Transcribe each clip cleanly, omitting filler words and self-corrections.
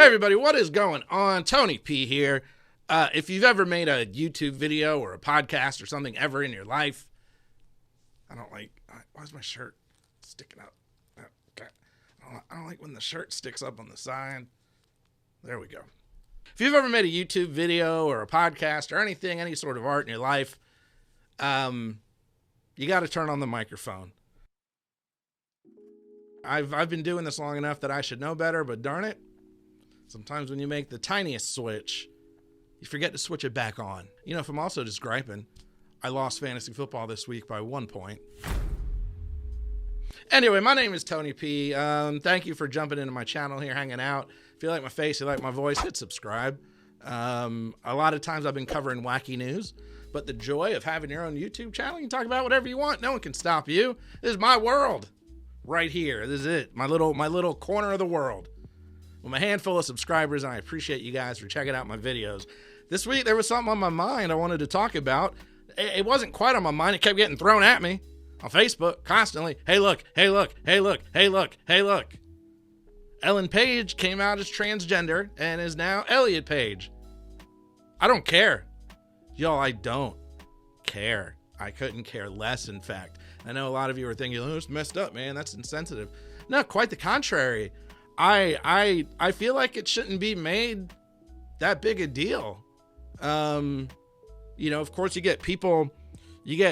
Hey everybody, what is going on? Tony P here. If you've ever made a YouTube video or a podcast or something ever in your life, why is my shirt sticking up? Okay. I don't like when the shirt sticks up on the side. There we go. If you've ever made a YouTube video or a podcast or anything, any sort of art in your life, you got to turn on the microphone. I've been doing this long enough that I should know better, but darn it, sometimes when you make the tiniest switch, you forget to switch it back on. You know, if I'm also just griping, I lost fantasy football this week by 1 point. Anyway, my name is Tony P. Thank you for jumping into my channel here, hanging out. If you like my face, you like my voice, hit subscribe. A lot of times I've been covering wacky news, but the joy of having your own YouTube channel, you can talk about whatever you want. No one can stop you. This is my world right here. This is it. My little corner of the world. With a handful of subscribers, and I appreciate you guys for checking out my videos. This week, there was something on my mind I wanted to talk about. It wasn't quite on my mind. It kept getting thrown at me on Facebook constantly. Hey, look, hey, look, hey, look, hey, look, hey, look. Ellen Page came out as transgender and is now Elliot Page. I don't care. Y'all, I don't care. I couldn't care less, in fact. I know a lot of you are thinking, oh, it's messed up, man. That's insensitive. No, quite the contrary. I feel like it shouldn't be made that big a deal. You know, of course you get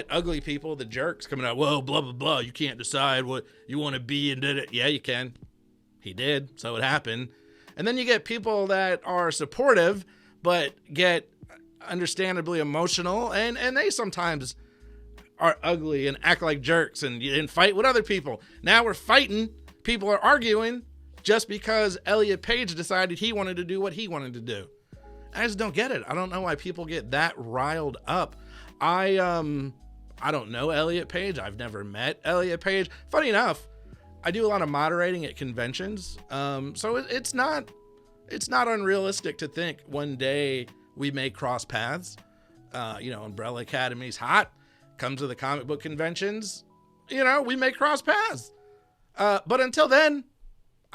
ugly people, the jerks coming out, whoa, blah, blah, blah. You can't decide what you want to be and did it. Yeah, you can. He did. So it happened. And then you get people that are supportive, but get understandably emotional. And they sometimes are ugly and act like jerks and fight with other people. Now we're fighting. People are arguing just because Elliot Page decided he wanted to do what he wanted to do. I just don't get it. I don't know why people get that riled up. I don't know Elliot Page. I've never met Elliot Page. Funny enough, I do a lot of moderating at conventions. So it's not unrealistic to think one day we may cross paths. Umbrella Academy's hot. Comes to the comic book conventions. We may cross paths. But until then,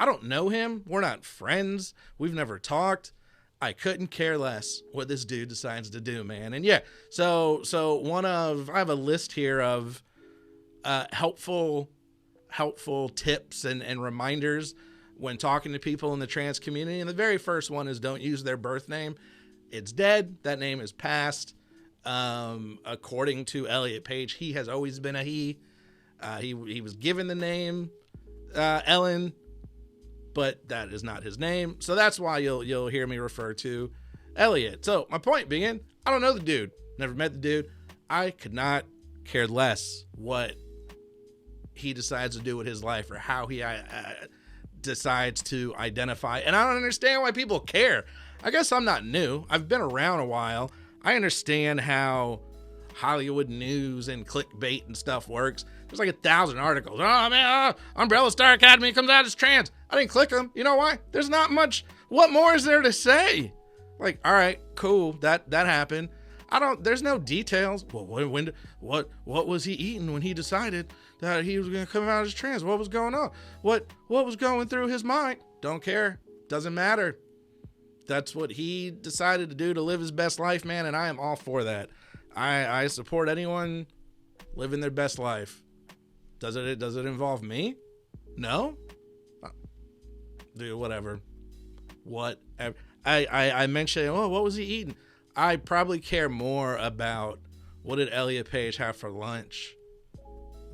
I don't know him. We're not friends. We've never talked. I couldn't care less what this dude decides to do, man. And yeah, so I have a list here of helpful tips and reminders when talking to people in the trans community. And the very first one is don't use their birth name. It's dead. That name is passed. According to Elliot Page, he has always been a he. He was given the name Ellen, but that is not his name. So that's why you'll hear me refer to Elliot. So my point being, I don't know the dude. Never met the dude. I could not care less what he decides to do with his life or how he decides to identify. And I don't understand why people care. I guess I'm not new. I've been around a while. I understand how Hollywood news and clickbait and stuff works. There's like 1,000 articles. Oh man, Umbrella Star Academy comes out as trans. I didn't click them. You know why? There's not much. What more is there to say? Like, all right, cool. That happened. There's no details. Well, what was he eating when he decided that he was going to come out as trans? What was going on? What was going through his mind? Don't care. Doesn't matter. That's what he decided to do to live his best life, man. And I am all for that. I support anyone living their best life. Does it involve me? No. Dude, whatever. I mentioned, oh, what was he eating? I probably care more about what did Elliot Page have for lunch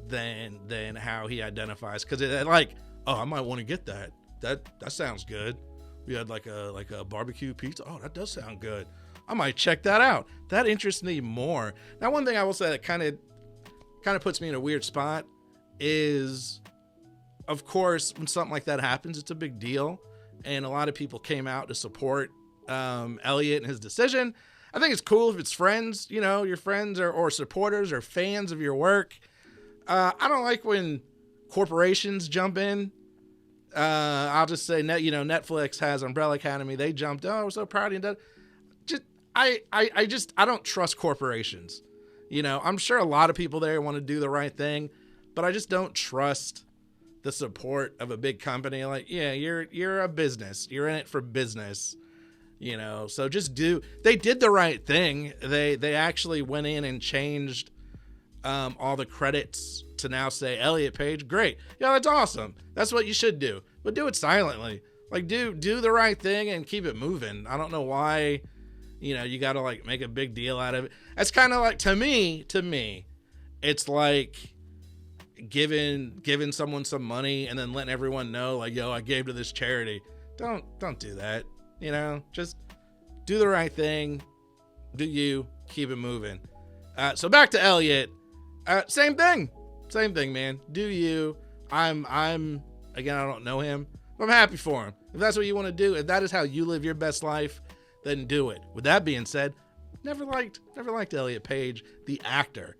than how he identifies. Because I might want to get that. That sounds good. We had like a barbecue pizza. Oh, that does sound good. I might check that out. That interests me more. Now, one thing I will say that kind of puts me in a weird spot is, of course, when something like that happens, it's a big deal. And a lot of people came out to support Elliot and his decision. I think it's cool if it's friends, your friends or supporters or fans of your work. I don't like when corporations jump in. I'll just say, Netflix has Umbrella Academy. They jumped. Oh, we're so proud of you. I don't trust corporations. I'm sure a lot of people there want to do the right thing, but I just don't trust the support of a big company. Like, yeah, you're a business. You're in it for business, you know. So just they did the right thing. They actually went in and changed all the credits to now say Elliot Page. Great. Yeah, that's awesome. That's what you should do. But do it silently. Like, do the right thing and keep it moving. I don't know why, you know, you got to like make a big deal out of it. That's kind of like, to me, it's like giving someone some money and then letting everyone know, like, yo, I gave to this charity. Don't do that. You know, just do the right thing. Do you keep it moving. So back to Elliot. Same thing, man. Do you? I'm again, I don't know him, but I'm happy for him. If that's what you want to do, if that is how you live your best life, then do it. With that being said, never liked Elliot Page, the actor.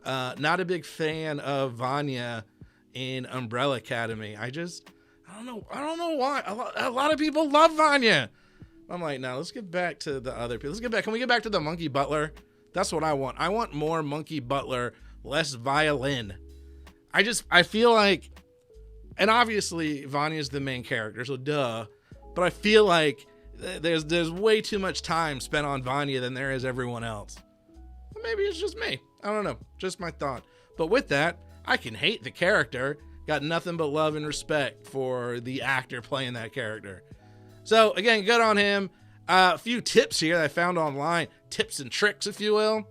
Not a big fan of Vanya in Umbrella Academy. I don't know why. A lot of people love Vanya. I'm like, no, let's get back to the other people. Can we get back to the Monkey Butler? That's what I want. I want more Monkey Butler, less violin. I feel like, and obviously Vanya's the main character, so duh. But I feel like there's way too much time spent on Vanya than there is everyone else. Maybe it's just me. I don't know. Just my thought. But with that, I can hate the character. Got nothing but love and respect for the actor playing that character. So again, good on him. A few tips here that I found online. Tips and tricks, if you will,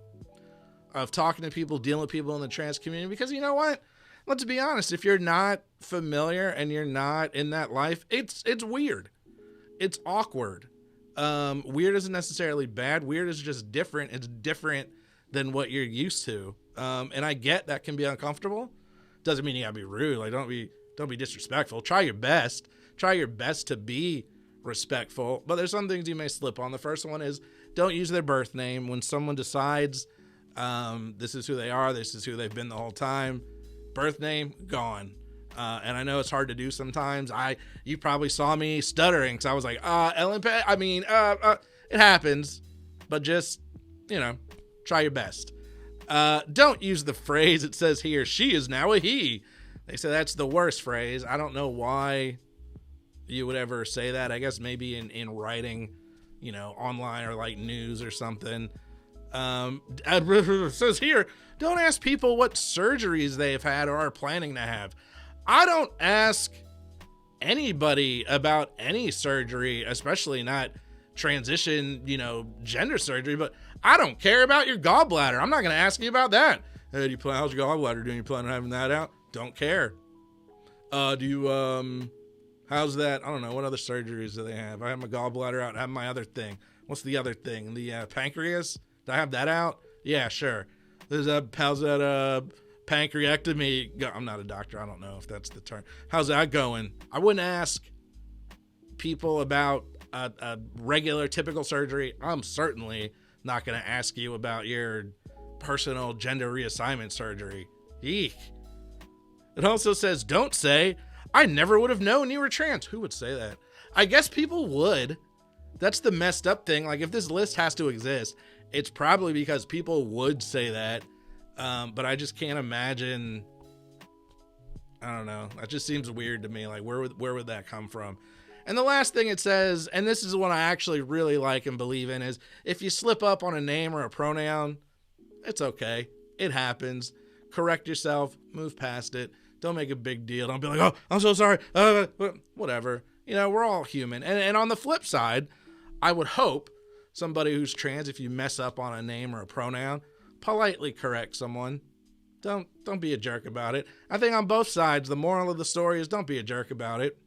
of talking to people, dealing with people in the trans community. Because you know what? Let's be honest. If you're not familiar and you're not in that life, it's weird. It's awkward. Weird isn't necessarily bad. Weird is just different. It's different than what you're used to. And I get that can be uncomfortable. Doesn't mean you gotta be rude. Like, don't be disrespectful. Try your best. Try your best to be respectful. But there's some things you may slip on. The first one is don't use their birth name. When someone decides this is who they are, this is who they've been the whole time, birth name, gone. And I know it's hard to do sometimes. You probably saw me stuttering because I was like, Ellen Page. I mean, it happens. But just, you know, try your best. Don't use the phrase it says he or she is now a he. They say that's the worst phrase. I don't know why you would ever say that. I guess maybe in writing, you know, online or like news or something. It says here, don't ask people what surgeries they've had or are planning to have. I don't ask anybody about any surgery, especially not transition, you know, gender surgery, but I don't care about your gallbladder. I'm not going to ask you about that. Hey, how's your gallbladder doing? You plan on having that out? Don't care. How's that? I don't know. What other surgeries do they have? I have my gallbladder out. I have my other thing. What's the other thing? The pancreas? Do I have that out? Yeah, sure. How's that pancreectomy go? I'm not a doctor. I don't know if that's the term. How's that going? I wouldn't ask people about a regular, typical surgery. I'm certainly not going to ask you about your personal gender reassignment surgery. Eek. It also says, don't say, I never would have known you were trans. Who would say that? I guess people would. That's the messed up thing. Like, if this list has to exist, it's probably because people would say that. But I just can't imagine. I don't know. That just seems weird to me. Like, where would that come from? And the last thing it says, and this is one I actually really like and believe in, is if you slip up on a name or a pronoun, it's okay. It happens. Correct yourself. Move past it. Don't make a big deal. Don't be like, oh, I'm so sorry. Whatever. You know, we're all human. And on the flip side, I would hope somebody who's trans, if you mess up on a name or a pronoun, politely correct someone. Don't be a jerk about it. I think on both sides, the moral of the story is don't be a jerk about it.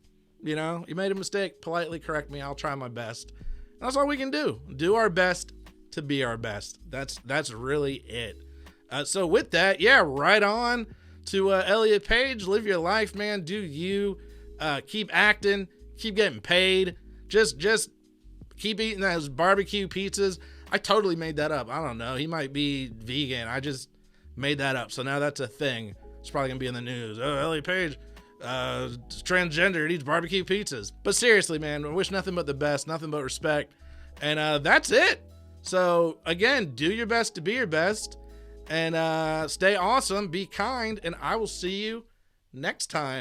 You know, you made a mistake, politely correct me. I'll try my best. That's all we can do. Do our best to be our best. That's really it. So with that, yeah, right on to Elliot Page. Live your life, man. Do you. Keep acting. Keep getting paid. Just keep eating those barbecue pizzas. I totally made that up. I don't know. He might be vegan. I just made that up. So now that's a thing. It's probably going to be in the news. Oh, Elliot Page, transgender, eats barbecue pizzas. But seriously, man, I wish nothing but the best, nothing but respect. And that's it. So again, do your best to be your best. And stay awesome, be kind, and I will see you next time.